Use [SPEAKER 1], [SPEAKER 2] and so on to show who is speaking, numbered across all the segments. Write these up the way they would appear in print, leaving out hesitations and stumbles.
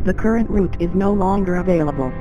[SPEAKER 1] The current route is no longer available.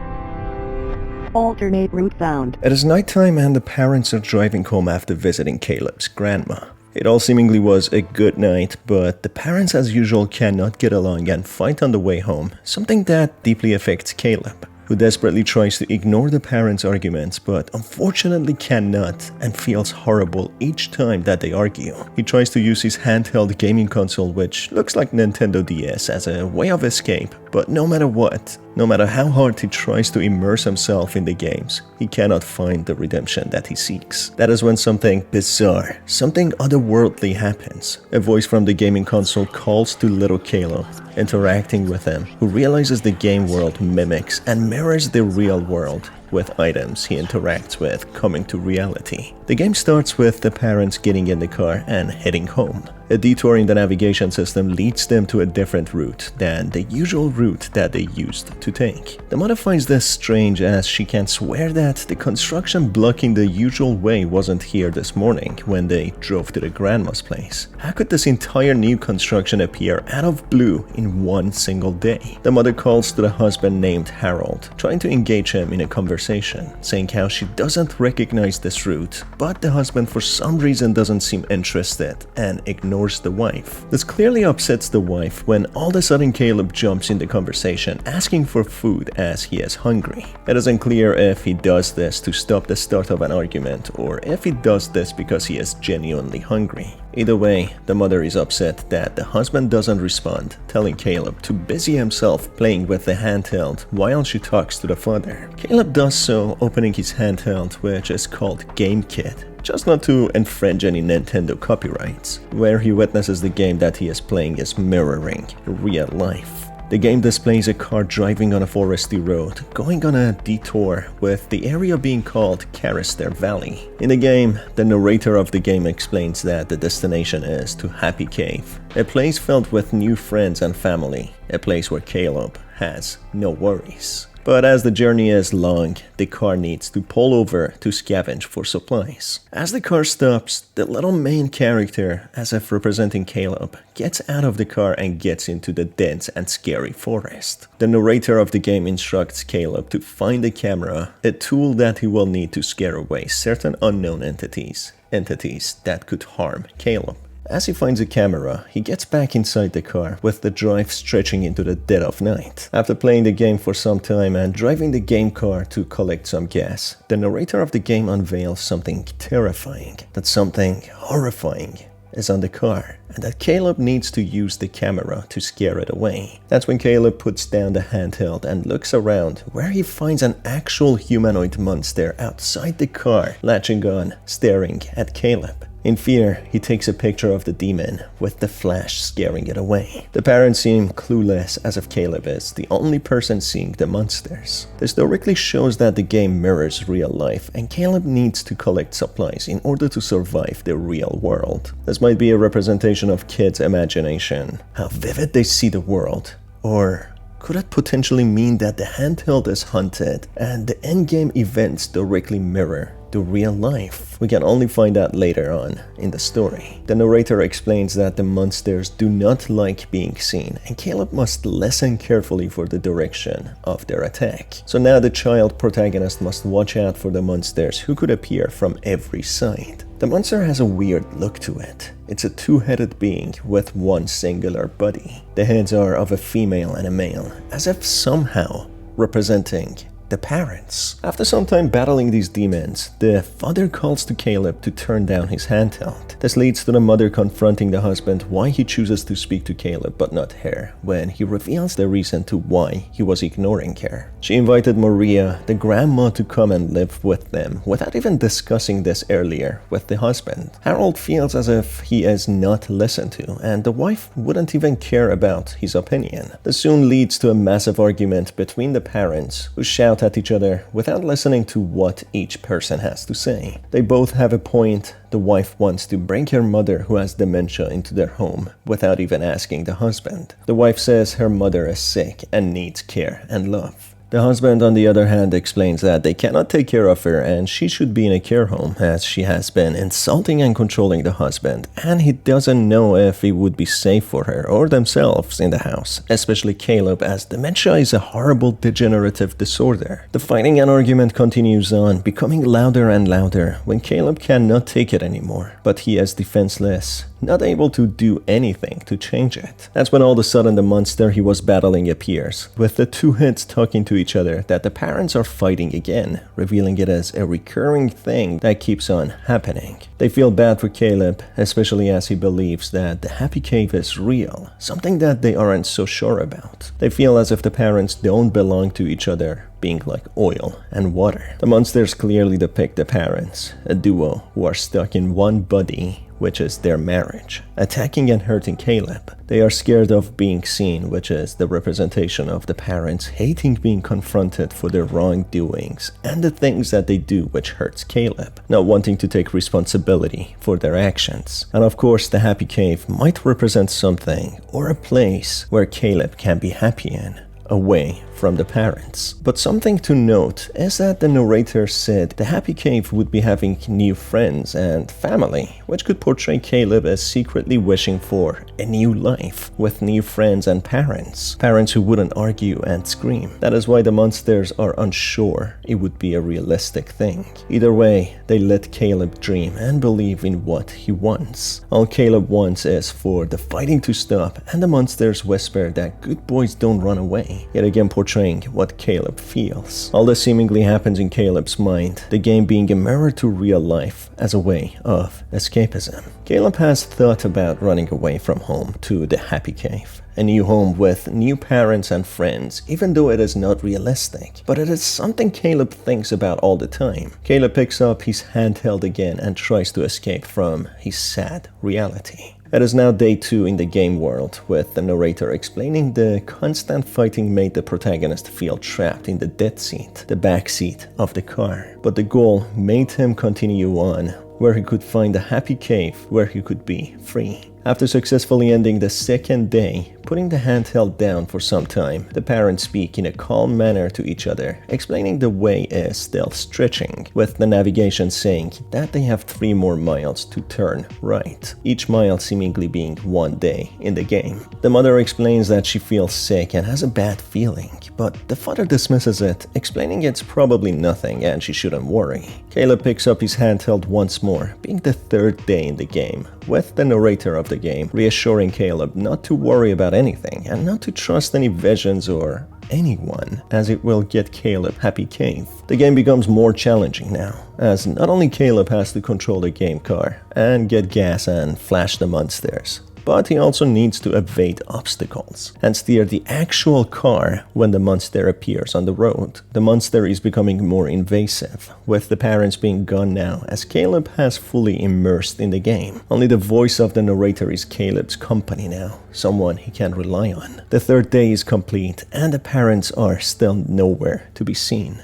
[SPEAKER 1] Alternate route found.
[SPEAKER 2] It is nighttime and the parents are driving home after visiting Kaleb's grandma. It all seemingly was a good night, but the parents as usual cannot get along and fight on the way home, something that deeply affects Kaleb, who desperately tries to ignore the parents' arguments but unfortunately cannot and feels horrible each time that they argue. He tries to use his handheld gaming console, which looks like Nintendo DS, as a way of escape, but no matter what, no matter how hard he tries to immerse himself in the games, he cannot find the redemption that he seeks. That is when something bizarre, something otherworldly happens. A voice from the gaming console calls to little Kaleb, interacting with him, who realizes the game world mimics and mirrors the real world, with items he interacts with coming to reality. The game starts with the parents getting in the car and heading home. A detour in the navigation system leads them to a different route than the usual route that they used to take. The mother finds this strange, as she can swear that the construction blocking the usual way wasn't here this morning when they drove to the grandma's place. How could this entire new construction appear out of blue in one single day? The mother calls to the husband named Harold, trying to engage him in a conversation, saying how she doesn't recognize this route, but the husband for some reason doesn't seem interested and ignores the wife. This clearly upsets the wife when all of a sudden Kaleb jumps in the conversation asking for food as he is hungry. It isn't clear if he does this to stop the start of an argument or if he does this because he is genuinely hungry. Either way, the mother is upset that the husband doesn't respond, telling Kaleb to busy himself playing with the handheld while she talks to the father. Kaleb does so, opening his handheld, which is called GameKit, just not to infringe any Nintendo copyrights, where he witnesses the game that he is playing is mirroring real life. The game displays a car driving on a foresty road, going on a detour, with the area being called Carister Valley. In the game, the narrator of the game explains that the destination is to Happy Cave, a place filled with new friends and family, a place where Kaleb has no worries. But as the journey is long, the car needs to pull over to scavenge for supplies. As the car stops, the little main character, as if representing Kaleb, gets out of the car and gets into the dense and scary forest. The narrator of the game instructs Kaleb to find a camera, a tool that he will need to scare away certain unknown entities that could harm Kaleb. As he finds a camera, he gets back inside the car with the drive stretching into the dead of night. After playing the game for some time and driving the game car to collect some gas, the narrator of the game unveils something terrifying, that something horrifying is on the car, and that Kaleb needs to use the camera to scare it away. That's when Kaleb puts down the handheld and looks around, where he finds an actual humanoid monster outside the car, latching on, staring at Kaleb. In fear, he takes a picture of the demon, with the flash scaring it away. The parents seem clueless, as if Kaleb is the only person seeing the monsters. This directly shows that the game mirrors real life, and Kaleb needs to collect supplies in order to survive the real world. This might be a representation of kids' imagination, how vivid they see the world, or could it potentially mean that the handheld is haunted and the endgame events directly mirror the real life? We can only find out later on in the story. The narrator explains that the monsters do not like being seen, and Kaleb must listen carefully for the direction of their attack. So now the child protagonist must watch out for the monsters who could appear from every side. The monster has a weird look to it. It's a two-headed being with one singular body. The heads are of a female and a male, as if somehow representing the parents. After some time battling these demons, the father calls to Kaleb to turn down his handheld. This leads to the mother confronting the husband why he chooses to speak to Kaleb but not her, when he reveals the reason to why he was ignoring her. She invited Maria, the grandma, to come and live with them without even discussing this earlier with the husband. Harold feels as if he is not listened to, and the wife wouldn't even care about his opinion. This soon leads to a massive argument between the parents, who shout at each other without listening to what each person has to say. They both have a point. The wife wants to bring her mother, who has dementia, into their home without even asking the husband. The wife says her mother is sick and needs care and love. The husband, on the other hand, explains that they cannot take care of her and she should be in a care home as she has been insulting and controlling the husband, and he doesn't know if it would be safe for her or themselves in the house, especially Kaleb, as dementia is a horrible degenerative disorder. The fighting and argument continues on, becoming louder and louder when Kaleb cannot take it anymore, but he is defenseless, not able to do anything to change it. That's when all of a sudden the monster he was battling appears, with the two heads talking to each other that the parents are fighting again, revealing it as a recurring thing that keeps on happening. They feel bad for Kaleb, especially as he believes that the happy cave is real, something that they aren't so sure about. They feel as if the parents don't belong to each other, being like oil and water. The monsters clearly depict the parents, a duo who are stuck in one body, which is their marriage, attacking and hurting Kaleb. They are scared of being seen, which is the representation of the parents hating being confronted for their wrongdoings and the things that they do which hurts Kaleb, not wanting to take responsibility for their actions. And of course, the happy cave might represent something or a place where Kaleb can be happy in, away from the parents. But something to note is that the narrator said the happy cave would be having new friends and family, which could portray Kaleb as secretly wishing for a new life with new friends and parents who wouldn't argue and scream. That is why the monsters are unsure it would be a realistic thing. Either way, they let Kaleb dream and believe in what he wants. All Kaleb wants is for the fighting to stop, and the monsters whisper that good boys don't run away, yet again portraying what Kaleb feels. All this seemingly happens in Kaleb's mind, the game being a mirror to real life as a way of escapism. Kaleb has thought about running away from home to the happy cave, a new home with new parents and friends, even though it is not realistic. But it is something Kaleb thinks about all the time. Kaleb picks up his handheld again and tries to escape from his sad reality. It is now day 2 in the game world, with the narrator explaining the constant fighting made the protagonist feel trapped in the DeadSeat, the back seat of the car. But the goal made him continue on, where he could find a happy cave where he could be free. After successfully ending the second day, putting the handheld down for some time, the parents speak in a calm manner to each other, explaining the way is still stretching, with the navigation saying that they have 3 more miles to turn right, each mile seemingly being 1 day in the game. The mother explains that she feels sick and has a bad feeling, but the father dismisses it, explaining it's probably nothing and she shouldn't worry. Kaleb picks up his handheld once more, being the 3rd day in the game, with the narrator of the game reassuring Kaleb not to worry about anything and not to trust any visions or anyone, as it will get Kaleb happy cave. The game becomes more challenging now, as not only Kaleb has to control the game car and get gas and flash the monsters, but he also needs to evade obstacles and steer the actual car when the monster appears on the road. The monster is becoming more invasive, with the parents being gone now, as Kaleb has fully immersed in the game. Only the voice of the narrator is Kaleb's company now, someone he can rely on. The 3rd day is complete, and the parents are still nowhere to be seen.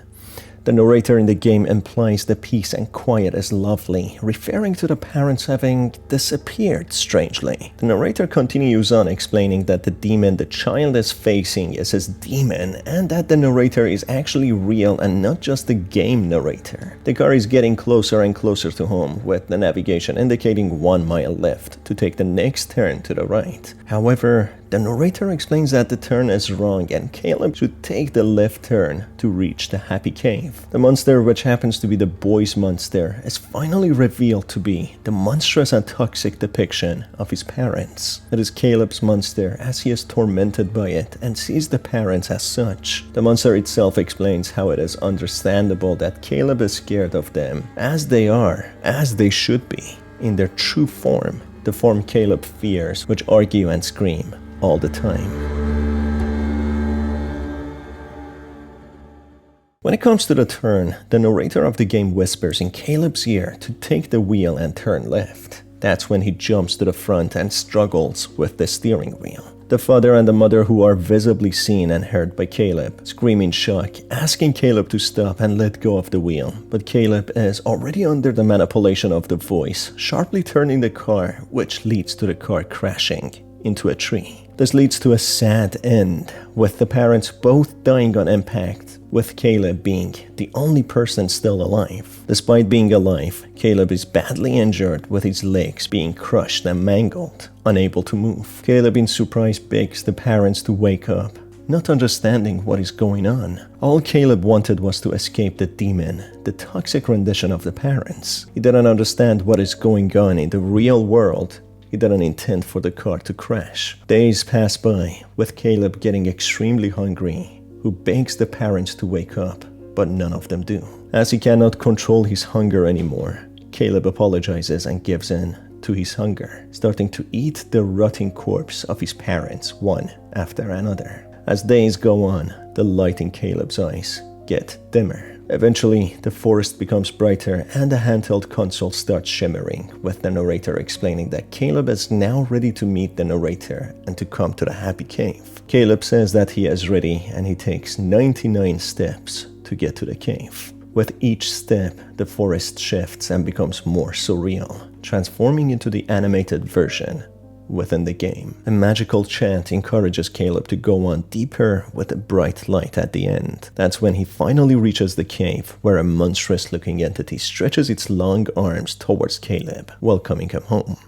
[SPEAKER 2] The narrator in the game implies the peace and quiet is lovely, referring to the parents having disappeared strangely. The narrator continues on explaining that the demon the child is facing is his demon, and that the narrator is actually real and not just the game narrator. The car is getting closer and closer to home, with the navigation indicating 1 mile left to take the next turn to the right. However, the narrator explains that the turn is wrong and Kaleb should take the left turn to reach the happy cave. The monster, which happens to be the boy's monster, is finally revealed to be the monstrous and toxic depiction of his parents. It is Kaleb's monster, as he is tormented by it and sees the parents as such. The monster itself explains how it is understandable that Kaleb is scared of them, as they are, as they should be, in their true form, the form Kaleb fears, which argue and scream all the time. When it comes to the turn, the narrator of the game whispers in Kaleb's ear to take the wheel and turn left. That's when he jumps to the front and struggles with the steering wheel. The father and the mother, who are visibly seen and heard by Kaleb, scream in shock, asking Kaleb to stop and let go of the wheel. But Kaleb is already under the manipulation of the voice, sharply turning the car, which leads to the car crashing into a tree. This leads to a sad end, with the parents both dying on impact, with Kaleb being the only person still alive. Despite being alive, Kaleb is badly injured, with his legs being crushed and mangled, unable to move. Kaleb in surprise begs the parents to wake up, not understanding what is going on. All Kaleb wanted was to escape the demon, the toxic rendition of the parents. He didn't understand what is going on in the real world. He didn't intend for the car to crash. Days pass by, with Kaleb getting extremely hungry, who begs the parents to wake up, but none of them do. As he cannot control his hunger anymore, Kaleb apologizes and gives in to his hunger, starting to eat the rotting corpse of his parents one after another. As days go on, the light in Kaleb's eyes get dimmer. Eventually, the forest becomes brighter and the handheld console starts shimmering, with the narrator explaining that Kaleb is now ready to meet the narrator and to come to the Happy Cave. Kaleb says that he is ready and he takes 99 steps to get to the cave. With each step, the forest shifts and becomes more surreal, transforming into the animated version within the game. A magical chant encourages Kaleb to go on deeper, with a bright light at the end. That's when he finally reaches the cave, where a monstrous looking entity stretches its long arms towards Kaleb, welcoming him home.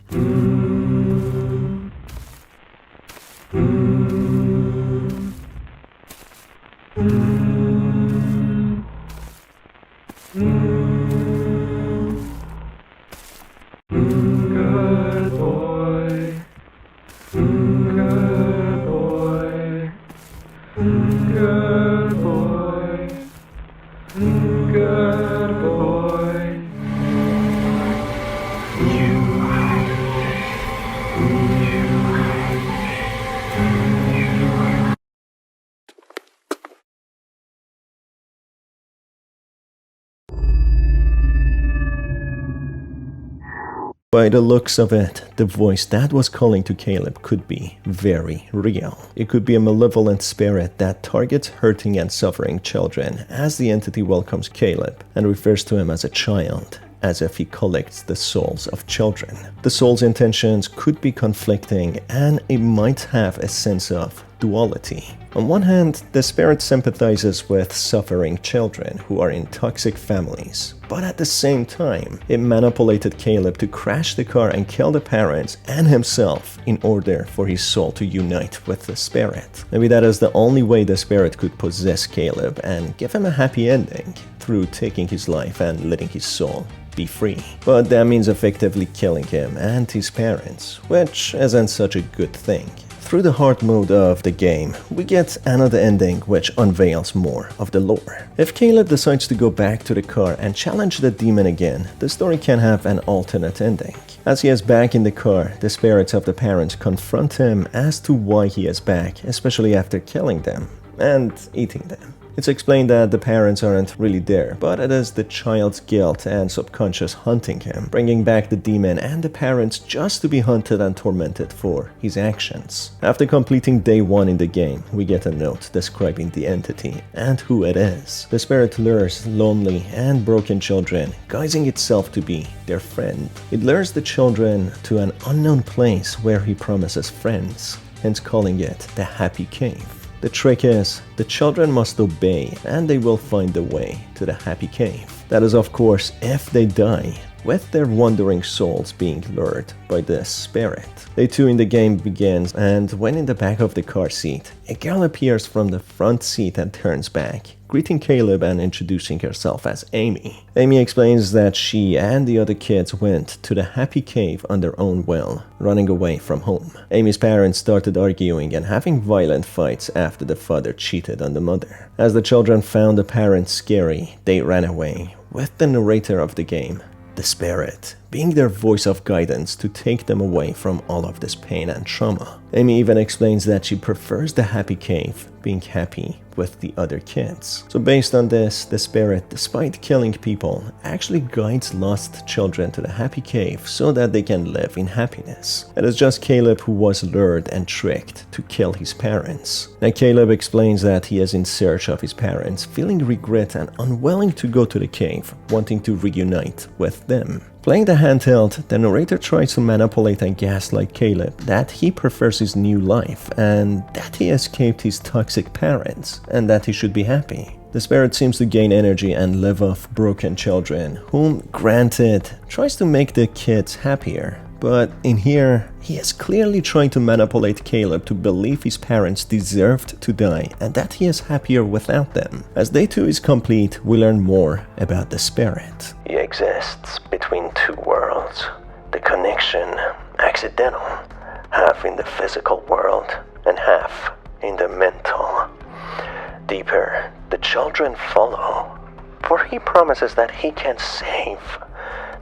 [SPEAKER 2] By the looks of it, the voice that was calling to Kaleb could be very real. It could be a malevolent spirit that targets hurting and suffering children, as the entity welcomes Kaleb and refers to him as a child, as if he collects the souls of children. The soul's intentions could be conflicting, and it might have a sense of duality. On one hand, the spirit sympathizes with suffering children who are in toxic families, but at the same time, it manipulated Kaleb to crash the car and kill the parents and himself in order for his soul to unite with the spirit. Maybe that is the only way the spirit could possess Kaleb and give him a happy ending, through taking his life and letting his soul be free. But that means effectively killing him and his parents, which isn't such a good thing. Through the hard mode of the game, we get another ending which unveils more of the lore. If Kaleb decides to go back to the car and challenge the demon again, the story can have an alternate ending. As he is back in the car, the spirits of the parents confront him as to why he is back, especially after killing them and eating them. It's explained that the parents aren't really there, but it is the child's guilt and subconscious hunting him, bringing back the demon and the parents just to be hunted and tormented for his actions. After completing day 1 in the game, we get a note describing the entity and who it is. The spirit lures lonely and broken children, guising itself to be their friend. It lures the children to an unknown place where he promises friends, hence calling it the Happy Cave. The trick is, the children must obey and they will find the way to the Happy Cave. That is, of course, if they die, with their wandering souls being lured by this spirit. Day 2 in the game begins, and when in the back of the car seat, a girl appears from the front seat and turns back, greeting Kaleb and introducing herself as Amy. Amy explains that she and the other kids went to the Happy Cave on their own will, running away from home. Amy's parents started arguing and having violent fights after the father cheated on the mother. As the children found the parents scary, they ran away, with the narrator of the game, the spirit, being their voice of guidance to take them away from all of this pain and trauma. Amy even explains that she prefers the Happy Cave, being happy with the other kids. So based on this, the spirit, despite killing people, actually guides lost children to the Happy Cave so that they can live in happiness. It is just Kaleb who was lured and tricked to kill his parents. Now Kaleb explains that he is in search of his parents, feeling regret and unwilling to go to the cave, wanting to reunite with them. Playing the handheld, the narrator tries to manipulate and gaslight Kaleb that he prefers his new life and that he escaped his toxic parents and that he should be happy. The spirit seems to gain energy and live off broken children, whom, granted, tries to make the kids happier. But in here, he is clearly trying to manipulate Kaleb to believe his parents deserved to die and that he is happier without them. As day 2 is complete, we learn more about the spirit.
[SPEAKER 3] He exists between two worlds. The connection accidental, half in the physical world and half in the mental. Deeper, the children follow, for he promises that he can save.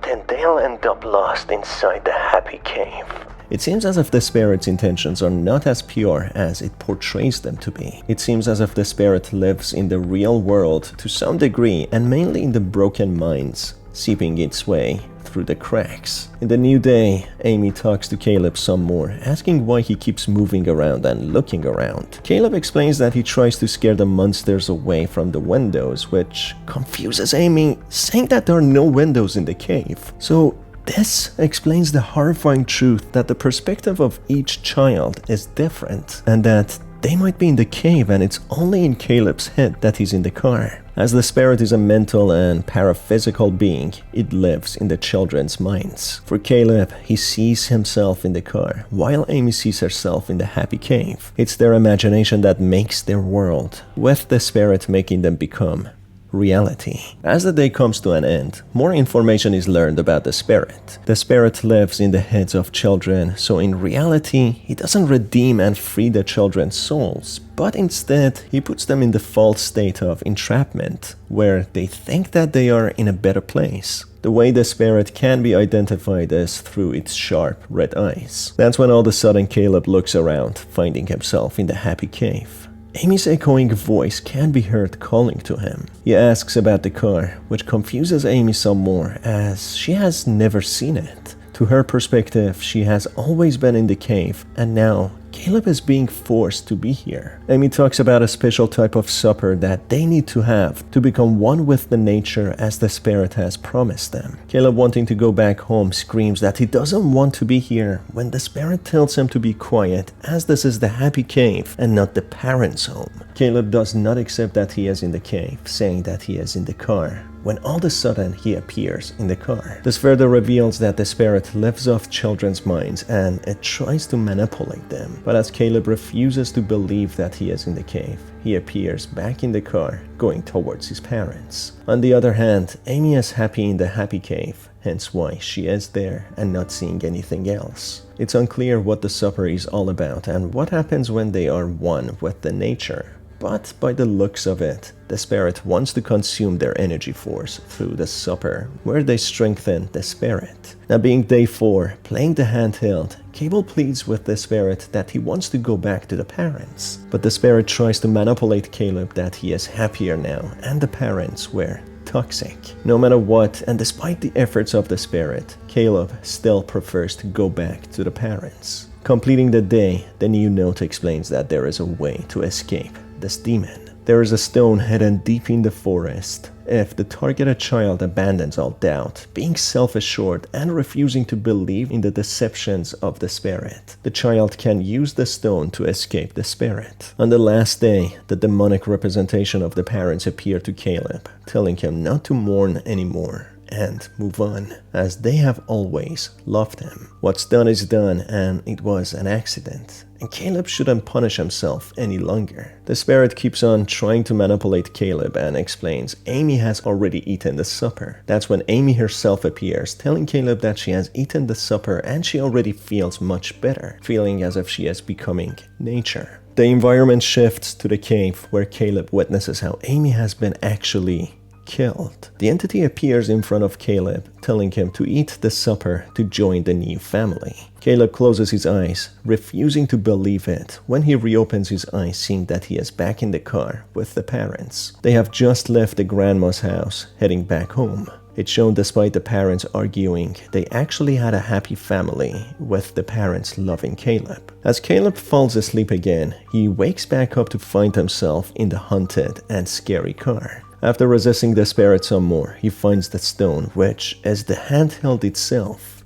[SPEAKER 3] Then they'll end up lost inside the happy cave.
[SPEAKER 2] It seems as if the spirit's intentions are not as pure as it portrays them to be. It seems as if the spirit lives in the real world to some degree and mainly in the broken minds, seeping its way through the cracks. In the new day, Amy talks to Kaleb some more, asking why he keeps moving around and looking around. Kaleb explains that he tries to scare the monsters away from the windows, which confuses Amy, saying that there are no windows in the cave. So this explains the horrifying truth that the perspective of each child is different, and that they might be in the cave and it's only in Kaleb's head that he's in the car. As the spirit is a mental and paraphysical being, it lives in the children's minds. For Kaleb, he sees himself in the car, while Amy sees herself in the happy cave. It's their imagination that makes their world, with the spirit making them become reality. As the day comes to an end, more information is learned about the spirit. The spirit lives in the heads of children, so in reality, he doesn't redeem and free the children's souls, but instead, he puts them in the false state of entrapment, where they think that they are in a better place. The way the spirit can be identified is through its sharp red eyes. That's when all of a sudden Kaleb looks around, finding himself in the happy cave. Amy's echoing voice can be heard calling to him. He asks about the car, which confuses Amy some more as she has never seen it. To her perspective, she has always been in the cave, and now Kaleb is being forced to be here. Amy talks about a special type of supper that they need to have to become one with the nature as the spirit has promised them. Kaleb, wanting to go back home, screams that he doesn't want to be here when the spirit tells him to be quiet, as this is the happy cave and not the parents' home. Kaleb does not accept that he is in the cave, saying that he is in the car, when all of a sudden he appears in the car. This further reveals that the spirit lives off children's minds and it tries to manipulate them. But as Kaleb refuses to believe that he is in the cave, he appears back in the car, going towards his parents. On the other hand, Amy is happy in the happy cave, hence why she is there and not seeing anything else. It's unclear what the supper is all about and what happens when they are one with the nature. But by the looks of it, the spirit wants to consume their energy force through the supper, where they strengthen the spirit. Now being day 4, playing the handheld, Cable pleads with the spirit that he wants to go back to the parents. But the spirit tries to manipulate Kaleb that he is happier now and the parents were toxic. No matter what, and despite the efforts of the spirit, Kaleb still prefers to go back to the parents. Completing the day, the new note explains that there is a way to escape this demon. There is a stone hidden deep in the forest. If the targeted child abandons all doubt, being self-assured and refusing to believe in the deceptions of the spirit, the child can use the stone to escape the spirit. On the last day, the demonic representation of the parents appeared to Kaleb, telling him not to mourn anymore and move on, as they have always loved him. What's done is done, and it was an accident, and Kaleb shouldn't punish himself any longer. The spirit keeps on trying to manipulate Kaleb and explains Amy has already eaten the supper. That's when Amy herself appears, telling Kaleb that she has eaten the supper and she already feels much better, feeling as if she is becoming nature. The environment shifts to the cave, where Kaleb witnesses how Amy has been actually killed. The entity appears in front of Kaleb, telling him to eat the supper to join the new family. Kaleb closes his eyes, refusing to believe it when he reopens his eyes, seeing that he is back in the car with the parents. They have just left the grandma's house, heading back home. It's shown despite the parents arguing, they actually had a happy family, with the parents loving Kaleb. As Kaleb falls asleep again, he wakes back up to find himself in the haunted and scary car. After resisting the spirit some more, he finds the stone, which is the handheld itself.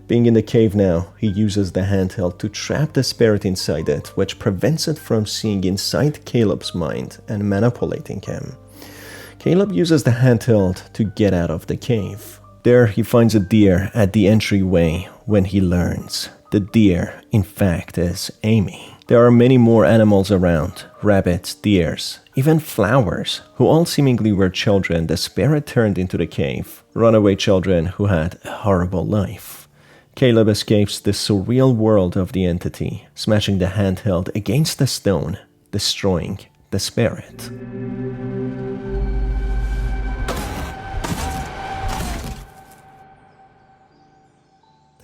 [SPEAKER 2] Being in the cave now, he uses the handheld to trap the spirit inside it, which prevents it from seeing inside Kaleb's mind and manipulating him. Kaleb uses the handheld to get out of the cave. There he finds a deer at the entryway when he learns the deer, in fact, is Amy. There are many more animals around, rabbits, deers, even flowers, who all seemingly were children the spirit turned into the cave, runaway children who had a horrible life. Kaleb escapes the surreal world of the entity, smashing the handheld against the stone, destroying the spirit.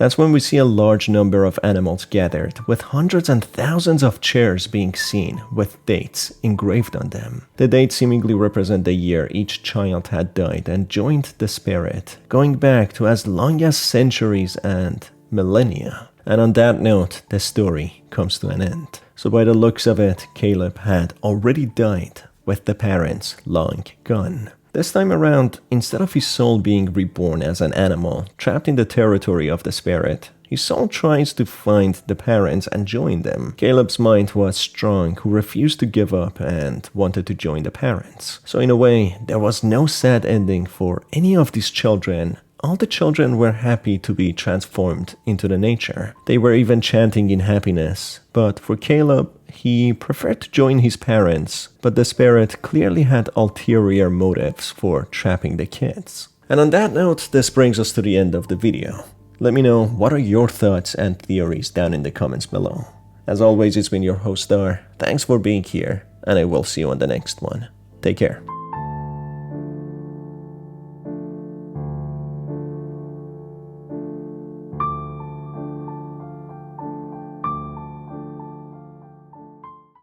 [SPEAKER 2] That's when we see a large number of animals gathered, with hundreds and thousands of chairs being seen, with dates engraved on them. The dates seemingly represent the year each child had died and joined the spirit, going back to as long as centuries and millennia. And on that note, the story comes to an end. So by the looks of it, Kaleb had already died, with the parents long gone. This time around, instead of his soul being reborn as an animal, trapped in the territory of the spirit, his soul tries to find the parents and join them. Kaleb's mind was strong, who refused to give up and wanted to join the parents. So in a way, there was no sad ending for any of these children. All the children were happy to be transformed into the nature. They were even chanting in happiness. But for Kaleb, he preferred to join his parents, but the spirit clearly had ulterior motives for trapping the kids. And on that note, this brings us to the end of the video. Let me know what are your thoughts and theories down in the comments below. As always, it's been your host Star. Thanks for being here, and I will see you on the next one. Take care.